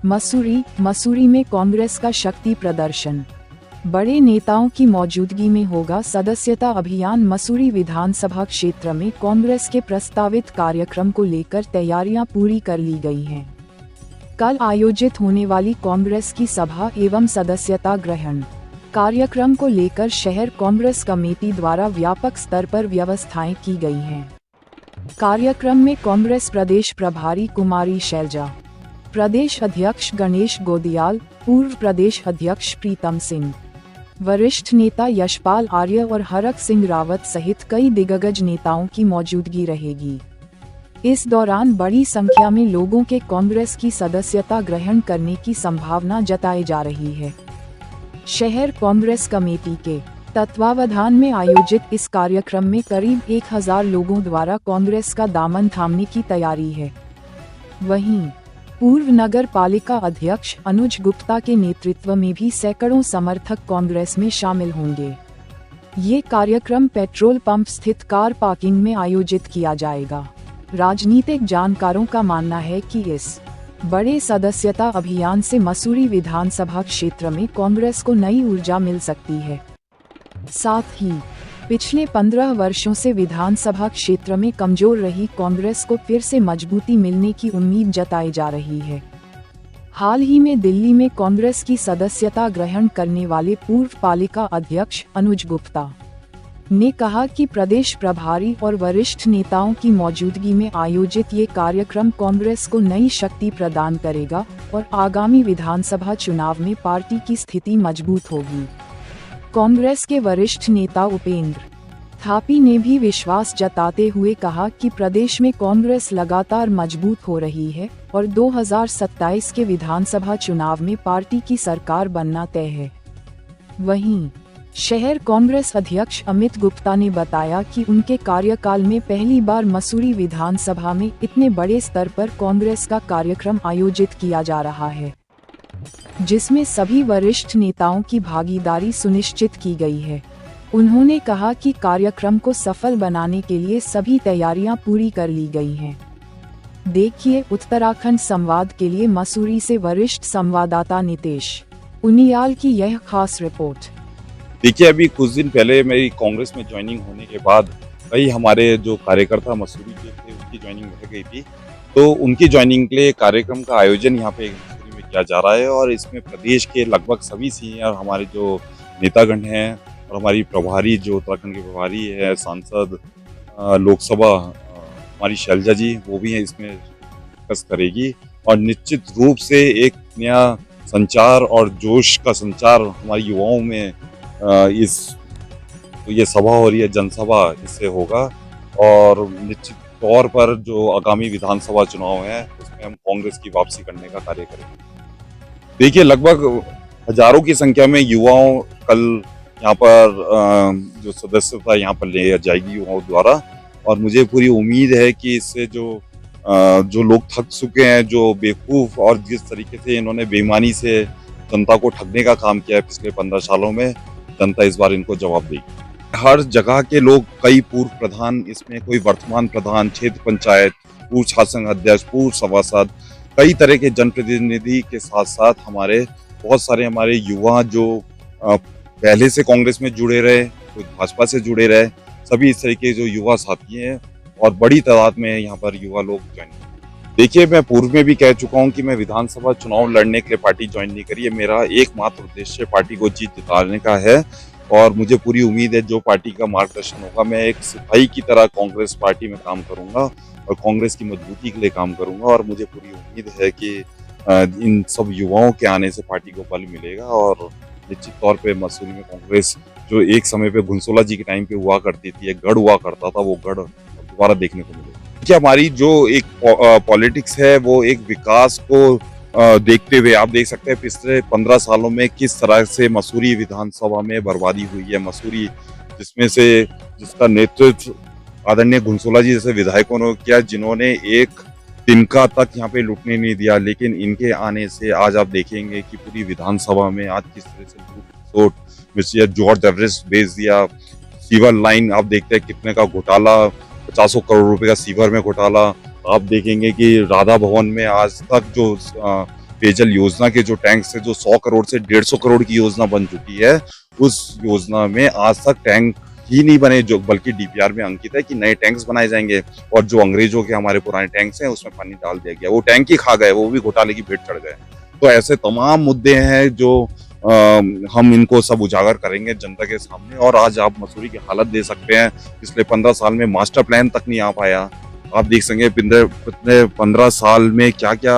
मसूरी में कांग्रेस का शक्ति प्रदर्शन। बड़े नेताओं की मौजूदगी में होगा सदस्यता अभियान। मसूरी विधानसभा क्षेत्र में कांग्रेस के प्रस्तावित कार्यक्रम को लेकर तैयारियां पूरी कर ली गई हैं। कल आयोजित होने वाली कांग्रेस की सभा एवं सदस्यता ग्रहण कार्यक्रम को लेकर शहर कांग्रेस कमेटी द्वारा व्यापक स्तर पर व्यवस्थाएं की गई हैं। कार्यक्रम में कांग्रेस प्रदेश प्रभारी कुमारी शैलजा, प्रदेश अध्यक्ष गणेश गोदियाल, पूर्व प्रदेश अध्यक्ष प्रीतम सिंह, वरिष्ठ नेता यशपाल आर्य और हरक सिंह रावत सहित कई दिग्गज नेताओं की मौजूदगी रहेगी। इस दौरान बड़ी संख्या में लोगों के कांग्रेस की सदस्यता ग्रहण करने की संभावना जताई जा रही है। शहर कांग्रेस कमेटी के तत्वावधान में आयोजित इस कार्यक्रम में करीब 1000 लोगों द्वारा कांग्रेस का दामन थामने की तैयारी है। वहीं पूर्व नगर पालिका अध्यक्ष अनुज गुप्ता के नेतृत्व में भी सैकड़ों समर्थक कांग्रेस में शामिल होंगे। ये कार्यक्रम पेट्रोल पंप स्थित कार पार्किंग में आयोजित किया जाएगा। राजनीतिक जानकारों का मानना है कि इस बड़े सदस्यता अभियान से मसूरी विधानसभा क्षेत्र में कांग्रेस को नई ऊर्जा मिल सकती है। साथ ही पिछले 15 वर्षों से विधानसभा क्षेत्र में कमजोर रही कांग्रेस को फिर से मजबूती मिलने की उम्मीद जताई जा रही है। हाल ही में दिल्ली में कांग्रेस की सदस्यता ग्रहण करने वाले पूर्व पालिका अध्यक्ष अनुज गुप्ता ने कहा कि प्रदेश प्रभारी और वरिष्ठ नेताओं की मौजूदगी में आयोजित ये कार्यक्रम कांग्रेस को नई शक्ति प्रदान करेगा और आगामी विधानसभा चुनाव में पार्टी की स्थिति मजबूत होगी। कांग्रेस के वरिष्ठ नेता उपेंद्र थापी ने भी विश्वास जताते हुए कहा कि प्रदेश में कांग्रेस लगातार मजबूत हो रही है और 2027 के विधानसभा चुनाव में पार्टी की सरकार बनना तय है। वहीं शहर कांग्रेस अध्यक्ष अमित गुप्ता ने बताया कि उनके कार्यकाल में पहली बार मसूरी विधानसभा में इतने बड़े स्तर पर कांग्रेस का कार्यक्रम आयोजित किया जा रहा है, जिसमें सभी वरिष्ठ नेताओं की भागीदारी सुनिश्चित की गई है। उन्होंने कहा कि कार्यक्रम को सफल बनाने के लिए सभी तैयारियां पूरी कर ली गई हैं। देखिए उत्तराखंड संवाद के लिए मसूरी से वरिष्ठ संवाददाता नितेश उनियाल की यह खास रिपोर्ट। देखिए, अभी कुछ दिन पहले मेरी कांग्रेस में ज्वाइनिंग होने के बाद कई हमारे जो कार्यकर्ता मसूरी के थे उनकी ज्वाइनिंग हो गई थी, तो उनकी ज्वाइनिंग के लिए कार्यक्रम का आयोजन यहाँ पे मसूरी में किया जा रहा है और इसमें प्रदेश के लगभग सभी सीनियर हमारे जो नेतागण हैं और हमारी प्रभारी जो उत्तराखंड के प्रभारी है, सांसद लोकसभा हमारी शैलजा जी, वो भी हैं इसमें डिस्कस करेगी और निश्चित रूप से एक नया संचार और जोश का संचार हमारे युवाओं में ये सभा हो रही है, जनसभा इससे होगा और निश्चित तौर पर जो आगामी विधानसभा चुनाव है उसमें हम कांग्रेस की वापसी करने का कार्य करेंगे। देखिए, लगभग हजारों की संख्या में युवाओं कल यहाँ पर जो सदस्यता यहाँ पर ले जाएगी युवाओं द्वारा और मुझे पूरी उम्मीद है कि इससे जो लोग थक चुके हैं, जो बेवकूफ और जिस तरीके से इन्होंने बेईमानी से जनता को ठगने का काम किया है पिछले 15 सालों में, जनता इस बार इनको जवाब देगी। हर जगह के लोग, कई पूर्व प्रधान, इसमें कोई वर्तमान प्रधान, क्षेत्र पंचायत, पूर्व शासन अध्यक्ष, पूर्व सभासद, कई तरह के जनप्रतिनिधि के साथ साथ बहुत सारे हमारे युवा जो पहले से कांग्रेस में जुड़े रहे, कोई भाजपा से जुड़े रहे, सभी इस तरह के जो युवा साथी हैं और बड़ी तादाद में यहाँ पर युवा लोग ज्वाइन। देखिए, मैं पूर्व में भी कह चुका हूँ कि मैं विधानसभा चुनाव लड़ने के लिए पार्टी ज्वाइन नहीं करी है। मेरा एकमात्र उद्देश्य पार्टी को जीत जिताने का है और मुझे पूरी उम्मीद है जो पार्टी का मार्गदर्शन होगा, मैं एक सिपाही की तरह कांग्रेस पार्टी में काम करूंगा और कांग्रेस की मजबूती के लिए काम करूंगा और मुझे पूरी उम्मीद है कि इन सब युवाओं के आने से पार्टी को बल मिलेगा और निश्चित तौर पर मसूरी में कांग्रेस जो एक समय पे घुनसोला जी के टाइम पे हुआ करती थी, एक गढ़ हुआ करता था, वो गढ़ दोबारा देखने को मिलेगा। कि हमारी जो एक पॉलिटिक्स है वो एक विकास को देखते हुए आप देख सकते हैं पिछले 15 सालों में किस तरह से मसूरी विधानसभा में बर्बादी हुई है। मसूरी जिसका नेतृत्व आदरणीय घुनसोला जी जैसे विधायकों ने किया, जिन्होंने एक तिनका तक यहाँ पे लुटने नहीं दिया, लेकिन इनके आने से आज आप देखेंगे कि पूरी विधानसभा में आज किस तरह से लूट जॉर्ज एवरेस्ट बेच दिया। सीवर लाइन आप देखते हैं कितने का घोटाला, 50 करोड़ रुपए का सीवर में घोटाला। आप देखेंगे कि राधा भवन में आज तक जो पेयजल योजना के जो टैंक्स है, जो 100 करोड़ से 150 करोड़ की योजना बन चुकी है, उस योजना में आज तक टैंक ही नहीं बने, जो बल्कि डीपीआर में अंकित है कि नए टैंक्स बनाए जाएंगे, और जो अंग्रेजों के हमारे पुराने टैंक्स हैं उसमें पानी डाल दिया गया, वो टैंक ही खा गए, वो भी घोटाले की भेंट चढ़ गए। तो ऐसे तमाम मुद्दे हैं जो हम इनको सब उजागर करेंगे जनता के सामने। और आज आप मसूरी की हालत दे सकते हैं, पिछले 15 साल में मास्टर प्लान तक नहीं आ पाया। आप देख सकेंगे पिछले 15 साल में क्या क्या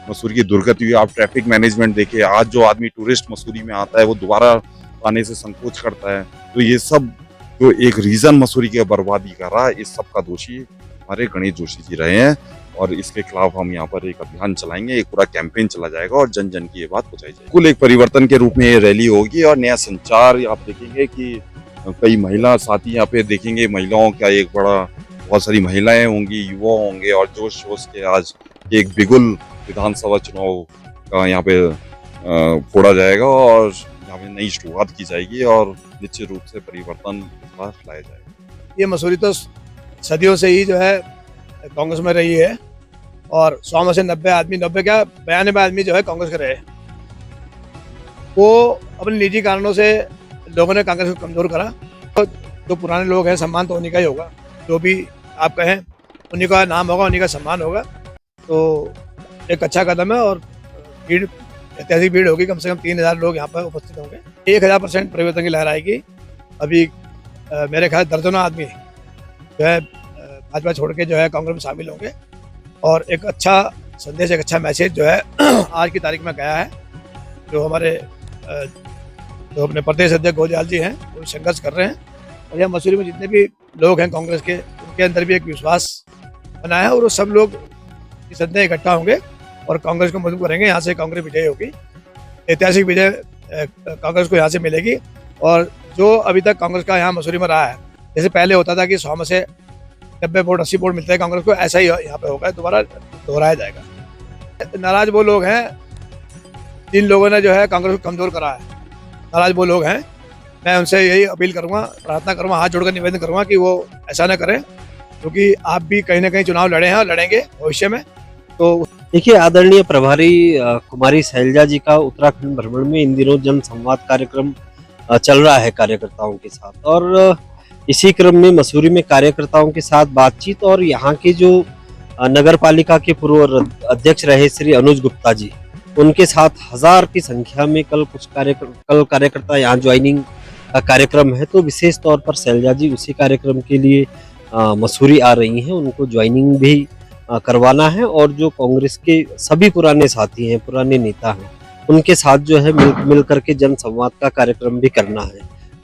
मसूरी की दुर्गति हुई। आप ट्रैफिक मैनेजमेंट देखिए, आज जो आदमी टूरिस्ट मसूरी में आता है वो दोबारा आने से संकोच करता है। तो ये सब जो एक रीजन मसूरी की बर्बादी कर रहा है, इस सब का दोषी हमारे गणेश जोशी जी रहे हैं, और इसके खिलाफ हम यहाँ पर एक अभियान चलाएंगे, एक पूरा कैंपेन चला जाएगा और जन जन की ये बात पहुंचाई जाएगी। कुल एक परिवर्तन के रूप में ये रैली होगी और नया संचार आप देखेंगे कि कई महिला साथी यहाँ पे देखेंगे, महिलाओं का एक बड़ा, बहुत सारी महिलाएं होंगी, युवा होंगे, और जोश जोश के आज एक बिगुल विधानसभा चुनाव का यहाँ पे फोड़ा जाएगा और यहाँ पे नई शुरुआत की जाएगी और निश्चित रूप से परिवर्तन इस बार लाया जाएगा। ये मसूरी तो सदियों से ही जो है कांग्रेस में रही है, और 100 में से 90 आदमी, 90 क्या 92 आदमी जो है कांग्रेस के रहे। वो अपने निजी कारणों से लोगों ने कांग्रेस को कमजोर करा। तो जो पुराने लोग हैं, सम्मान तो उन्हीं का ही होगा, जो भी आप कहें उन्हीं का नाम होगा, उन्हीं का सम्मान होगा। तो एक अच्छा कदम है, और भीड़, ऐतिहासिक भीड़ होगी, कम से कम 3000 लोग यहाँ पर उपस्थित होंगे। 1000% परिवर्तन की लहर आएगी। अभी मेरे ख्याल दर्जनों आदमी जो है भाजपा छोड़ के जो है कांग्रेस में शामिल होंगे, और एक अच्छा संदेश, एक अच्छा मैसेज जो है आज की तारीख में गया है। जो हमारे जो अपने प्रदेश अध्यक्ष गोलजाल जी हैं, वो संघर्ष कर रहे हैं, और यहाँ मसूरी में जितने भी लोग हैं कांग्रेस के, उनके अंदर भी एक विश्वास बना है, और वो सब लोग इस अंदर इकट्ठा होंगे और कांग्रेस को मजबूत करेंगे। यहाँ से कांग्रेस विजयी होगी, ऐतिहासिक विजय कांग्रेस को यहाँ से मिलेगी। और जो अभी तक कांग्रेस का यहाँ मसूरी में रहा है, जैसे पहले होता था कि 100 में से 90 वोट 80 वोट मिलते हैं कांग्रेस को, ऐसा ही यहाँ पे होगा, दोबारा दोहराया जाएगा। नाराज वो लोग हैं जिन लोगों ने जो है कांग्रेस को कमजोर करा है, नाराज वो लोग हैं। मैं उनसे यही अपील करूंगा, प्रार्थना करूंगा, हाथ जोड़कर निवेदन करूंगा कि वो ऐसा ना करें, क्योंकि आप भी कहीं ना कहीं चुनाव लड़े हैं और लड़ेंगे भविष्य में। तो देखिए, आदरणीय प्रभारी कुमारी शैलजा जी का उत्तराखंड भ्रमण में इन दिनों जन संवाद कार्यक्रम चल रहा है कार्यकर्ताओं के साथ, और इसी क्रम में मसूरी में कार्यकर्ताओं के साथ बातचीत, और यहाँ के जो नगर पालिका के पूर्व अध्यक्ष रहे श्री अनुज गुप्ता जी, उनके साथ 1000 की संख्या में कल कार्यकर्ता यहाँ ज्वाइनिंग का कार्यक्रम है। तो विशेष तौर पर शैलजा जी उसी कार्यक्रम के लिए मसूरी आ रही हैं, उनको ज्वाइनिंग भी करवाना है, और जो कांग्रेस के सभी पुराने साथी हैं, पुराने नेता हैं, उनके साथ जो है मिल करके जन संवाद का कार्यक्रम भी करना है।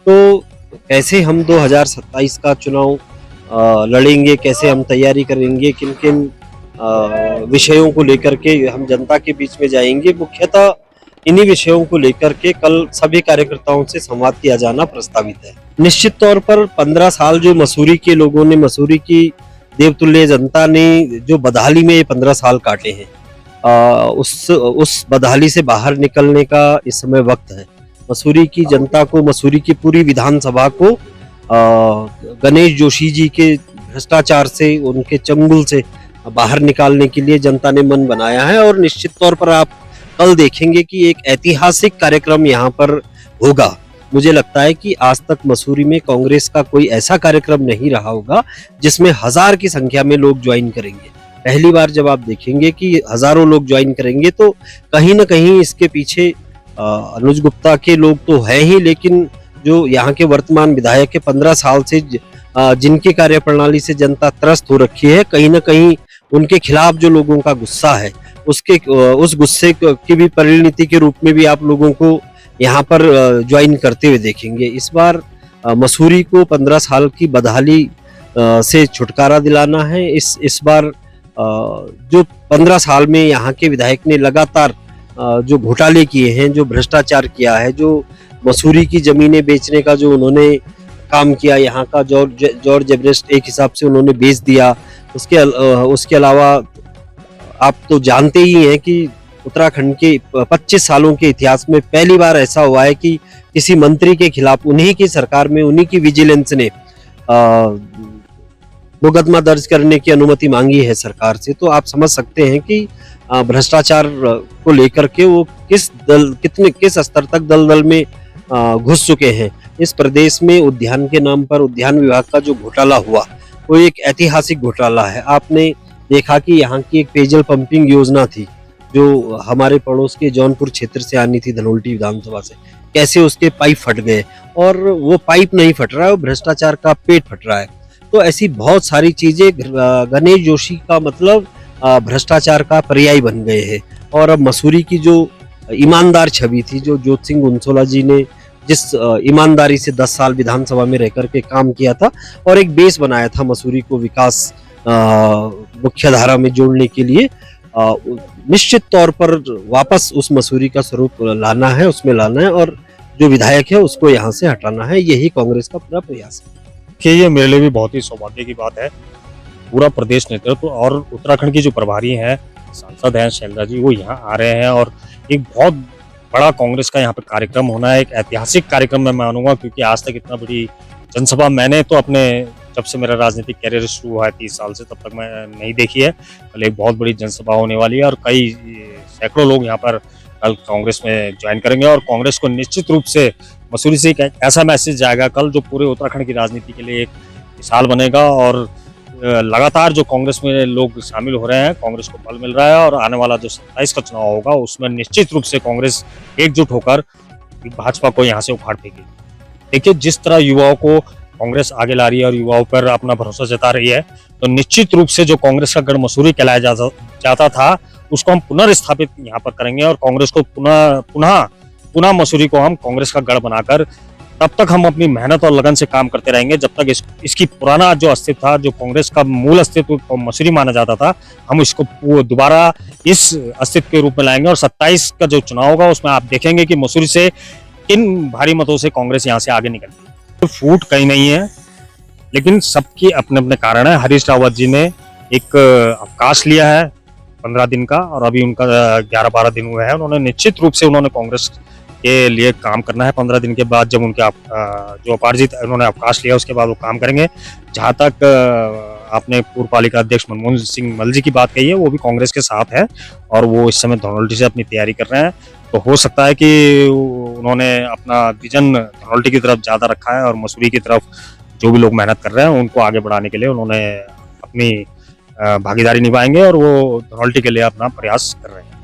तो कैसे हम 2027 का चुनाव लड़ेंगे, कैसे हम तैयारी करेंगे, किन किन विषयों को लेकर के हम जनता के बीच में जाएंगे, मुख्यतः इन्हीं विषयों को लेकर के कल सभी कार्यकर्ताओं से संवाद किया जाना प्रस्तावित है। निश्चित तौर पर 15 साल जो मसूरी के लोगों ने, मसूरी की देवतुल्य जनता ने जो बदहाली में 15 साल काटे हैं, उस बदहाली से बाहर निकलने का इस समय वक्त है। मसूरी की जनता को, मसूरी की पूरी विधानसभा को गणेश जोशी जी के भ्रष्टाचार से, उनके चंगुल से बाहर निकालने के लिए जनता ने मन बनाया है। और निश्चित तौर पर आप कल देखेंगे कि एक ऐतिहासिक कार्यक्रम यहाँ पर होगा। मुझे लगता है कि आज तक मसूरी में कांग्रेस का कोई ऐसा कार्यक्रम नहीं रहा होगा जिसमें 1000 की संख्या में लोग ज्वाइन करेंगे। पहली बार जब आप देखेंगे कि हजारों लोग ज्वाइन करेंगे, तो कहीं ना कहीं इसके पीछे अनुज गुप्ता के लोग तो है ही, लेकिन जो यहाँ के वर्तमान विधायक के 15 साल से जिनकी कार्यप्रणाली से जनता त्रस्त हो रखी है, कहीं ना कहीं उनके खिलाफ जो लोगों का गुस्सा है, उस गुस्से की भी परिणति के रूप में भी आप लोगों को यहाँ पर ज्वाइन करते हुए देखेंगे। इस बार मसूरी को 15 साल की बदहाली से छुटकारा दिलाना है। इस बार जो 15 साल में यहाँ के विधायक ने लगातार जो घोटाले किए हैं, जो भ्रष्टाचार किया है, जो मसूरी की जमीनें बेचने का जो उन्होंने काम किया, यहाँ का जॉर्ज एवरेस्ट एक हिसाब से उन्होंने बेच दिया। उसके अलावा आप तो जानते ही हैं कि उत्तराखंड के 25 सालों के इतिहास में पहली बार ऐसा हुआ है कि किसी मंत्री के खिलाफ उन्हीं की सरकार में, उन्हीं की विजिलेंस ने मुकदमा दर्ज करने की अनुमति मांगी है सरकार से। तो आप समझ सकते हैं कि भ्रष्टाचार को लेकर के वो किस स्तर तक दलदल में घुस चुके हैं। इस प्रदेश में उद्यान के नाम पर उद्यान विभाग का जो घोटाला हुआ वो एक ऐतिहासिक घोटाला है। आपने देखा कि यहाँ की एक पेयजल पंपिंग योजना थी जो हमारे पड़ोस के जौनपुर क्षेत्र से आनी थी धनोल्टी विधानसभा से, कैसे उसके पाइप फट गए और वो पाइप नहीं फट रहा है, वो भ्रष्टाचार का पेट फट रहा है। तो ऐसी बहुत सारी चीजें गणेश जोशी का मतलब भ्रष्टाचार का पर्याय बन गए हैं। और अब मसूरी की जो ईमानदार छवि थी, जो जोत सिंह उनसोला जी ने जिस ईमानदारी से 10 साल विधानसभा में रह करके काम किया था और एक बेस बनाया था मसूरी को विकास मुख्य धारा में जोड़ने के लिए, निश्चित तौर पर वापस उस मसूरी का स्वरूप लाना है, उसमें लाना है और जो विधायक है उसको यहाँ से हटाना है। यही कांग्रेस का पूरा प्रयास है। कि ये मेरे लिए भी बहुत ही सौभाग्य की बात है। पूरा प्रदेश नेतृत्व और उत्तराखंड की जो प्रभारी हैं, सांसद हैं शैलजा जी, वो यहाँ आ रहे हैं और एक बहुत बड़ा कांग्रेस का यहाँ पे कार्यक्रम होना है, एक ऐतिहासिक कार्यक्रम मैं मानूंगा, क्योंकि आज तक इतना बड़ी जनसभा मैंने तो अपने जब से मेरा राजनीतिक कैरियर शुरू हुआ है 30 साल से, तब तक मैं नहीं देखी है। कल एक बहुत बड़ी जनसभा होने वाली है और कई सैकड़ों लोग यहाँ पर कल कांग्रेस में ज्वाइन करेंगे और कांग्रेस को निश्चित रूप से मसूरी से एक ऐसा मैसेज जाएगा कल जो पूरे उत्तराखंड की राजनीति के लिए एक मिसाल बनेगा। और लगातार जो कांग्रेस में लोग शामिल हो रहे हैं, कांग्रेस को बल मिल रहा है और आने वाला जो 27 का चुनाव होगा उसमें निश्चित रूप से कांग्रेस एकजुट होकर भाजपा को यहाँ से उखाड़ फेंकेगी। देखिए, जिस तरह युवाओं को कांग्रेस आगे ला रही है और युवाओं पर अपना भरोसा जता रही है, तो निश्चित रूप से जो कांग्रेस का गढ़ मसूरी कहलाया जाता था उसको हम पुनर्स्थापित यहाँ पर करेंगे और कांग्रेस को पुनः मसूरी को हम कांग्रेस का गढ़ बनाकर तब तक हम अपनी मेहनत और लगन से काम करते रहेंगे जब तक इसकी पुराना जो अस्तित्व था, जो कांग्रेस का मूल अस्तित्व मसूरी माना जाता था, हम इसको दोबारा इस अस्तित्व के रूप में लाएंगे। और 27 का जो चुनाव होगा उसमें आप देखेंगे कि मसूरी से किन भारी मतों से कांग्रेस यहाँ से आगे निकलती है। तो फूट कहीं नहीं है, लेकिन सबके अपने अपने कारण है। हरीश रावत जी ने एक अवकाश लिया है 15 दिन का और अभी उनका 11-12 दिन हुए हैं। उन्होंने निश्चित रूप से उन्होंने कांग्रेस के लिए काम करना है। 15 दिन के बाद जब उनके जो अपार्जित उन्होंने अवकाश लिया उसके बाद वो काम करेंगे। जहाँ तक आपने पूर्व पालिका अध्यक्ष मनमोहन सिंह मल जी की बात कही है, वो भी कांग्रेस के साथ है और वो इस समय धनौल्टी से अपनी तैयारी कर रहे हैं। तो हो सकता है कि उन्होंने अपना विजन धनौल्टी की तरफ ज्यादा रखा है और मसूरी की तरफ जो भी लोग मेहनत कर रहे हैं उनको आगे बढ़ाने के लिए उन्होंने अपनी भागीदारी निभाएंगे और वो धनौल्टी के लिए अपना प्रयास कर रहे हैं।